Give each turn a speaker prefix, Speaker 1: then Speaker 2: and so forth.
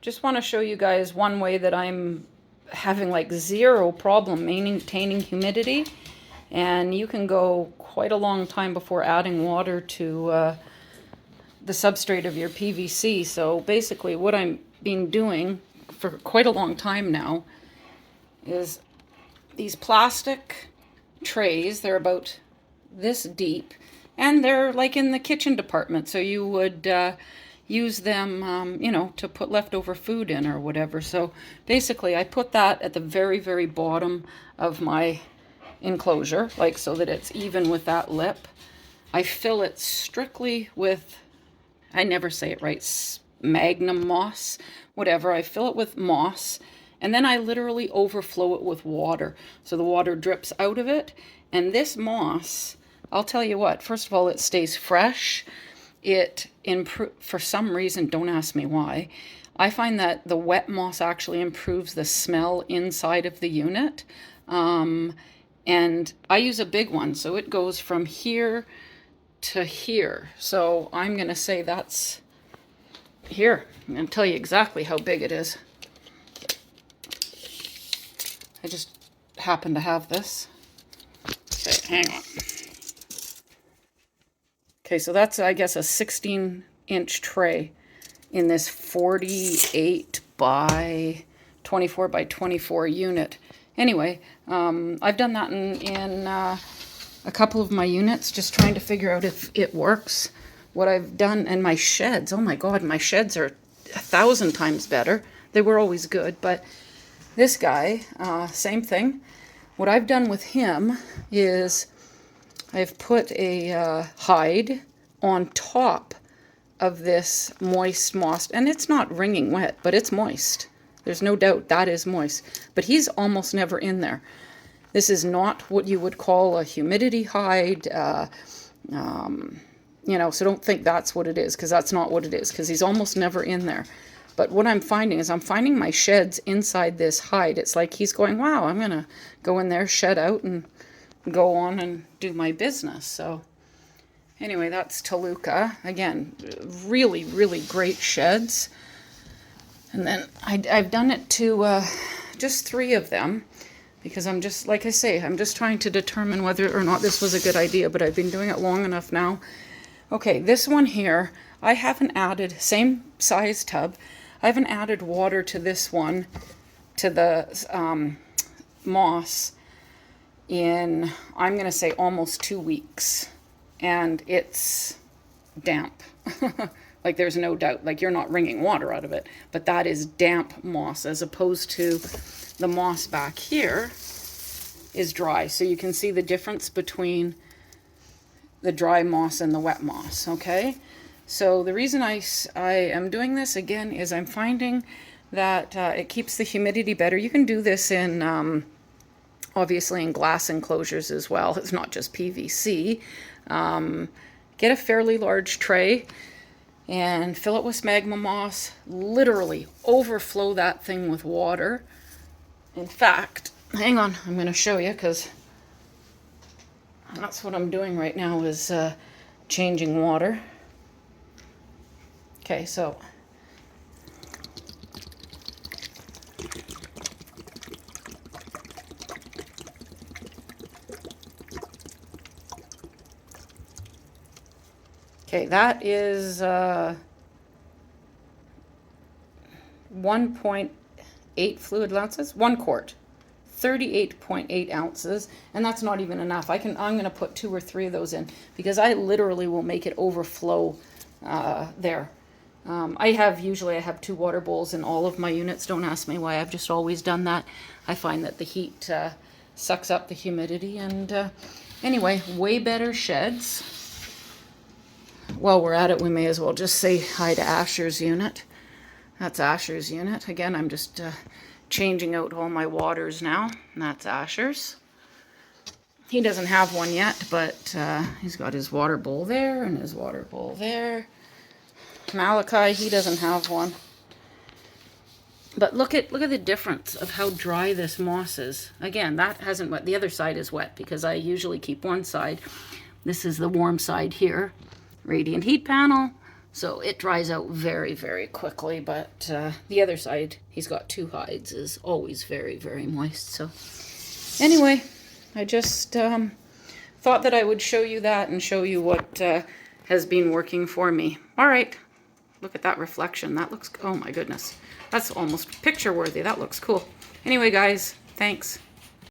Speaker 1: just want to show you guys one way that I'm having like zero problem maintaining humidity. And you can go quite a long time before adding water to the substrate of your PVC. So basically what I'm been doing for quite a long time now is these plastic trays. They're about this deep, and they're like in the kitchen department, so you would use them, you know, to put leftover food in or whatever. So basically I put that at the very, very bottom of my enclosure, like so that it's even with that lip. I fill it strictly with, I never say it right, magnum moss, whatever. I fill it with moss, and then I literally overflow it with water. So the water drips out of it, and this moss, I'll tell you what, first of all, it stays fresh. It for some reason, don't ask me why, I find that the wet moss actually improves the smell inside of the unit. And I use a big one, so it goes from here to here. So I'm going to say that's here. I'm going to tell you exactly how big it is. I just happen to have this. Okay, hang on. Okay, so that's, I guess, a 16-inch tray in this 48 by 24 by 24 unit. Anyway, I've done that in a couple of my units, just trying to figure out if it works. What I've done, and my sheds, oh my God, my sheds are 1,000 times better. They were always good, but this guy, same thing. What I've done with him is I've put a hide on top of this moist moss, and it's not wringing wet, but it's moist. There's no doubt that is moist, but he's almost never in there. This is not what you would call a humidity hide, you know, so don't think that's what it is, because that's not what it is, because he's almost never in there. But what I'm finding is I'm finding my sheds inside this hide. It's like he's going, wow, I'm going to go in there, shed out, and go on and do my business. So anyway, that's Toluca. Again, really, really great sheds. And then I've done it to just 3 of them, because I'm just, like I say, I'm just trying to determine whether or not this was a good idea, but I've been doing it long enough now. Okay, this one here, I haven't added, same size tub, I haven't added water to this one, to the moss, in, I'm going to say, almost 2 weeks. And it's damp. Like, there's no doubt. Like, you're not wringing water out of it. But that is damp moss, as opposed to the moss back here is dry. So you can see the difference between the dry moss and the wet moss, okay? So the reason I am doing this, again, is I'm finding that it keeps the humidity better. You can do this in, obviously, in glass enclosures as well. It's not just PVC. Get a fairly large tray and fill it with magma moss. Literally overflow that thing with water. In fact, hang on, I'm going to show you, because that's what I'm doing right now, is changing water. Okay, so okay, that is 1.8 fluid ounces, 1 quart, 38.8 ounces, and that's not even enough. I'm going to put 2 or 3 of those in, because I literally will make it overflow there. I have 2 water bowls in all of my units. Don't ask me why. I've just always done that. I find that the heat sucks up the humidity, and anyway, way better sheds. While we're at it, we may as well just say hi to Asher's unit. That's Asher's unit. Again, I'm just changing out all my waters now. And that's Asher's. He doesn't have one yet, but he's got his water bowl there and his water bowl there. Malachi, he doesn't have one. But look at the difference of how dry this moss is. Again, that hasn't wet. The other side is wet, because I usually keep one side. This is the warm side here. Radiant heat panel. So it dries out very, very quickly, but the other side, he's got 2 hides, is always very, very moist. So anyway, I just thought that I would show you that and show you what has been working for me. All right, look at that reflection. That looks, oh my goodness, that's almost picture worthy. That looks cool. Anyway, guys, thanks.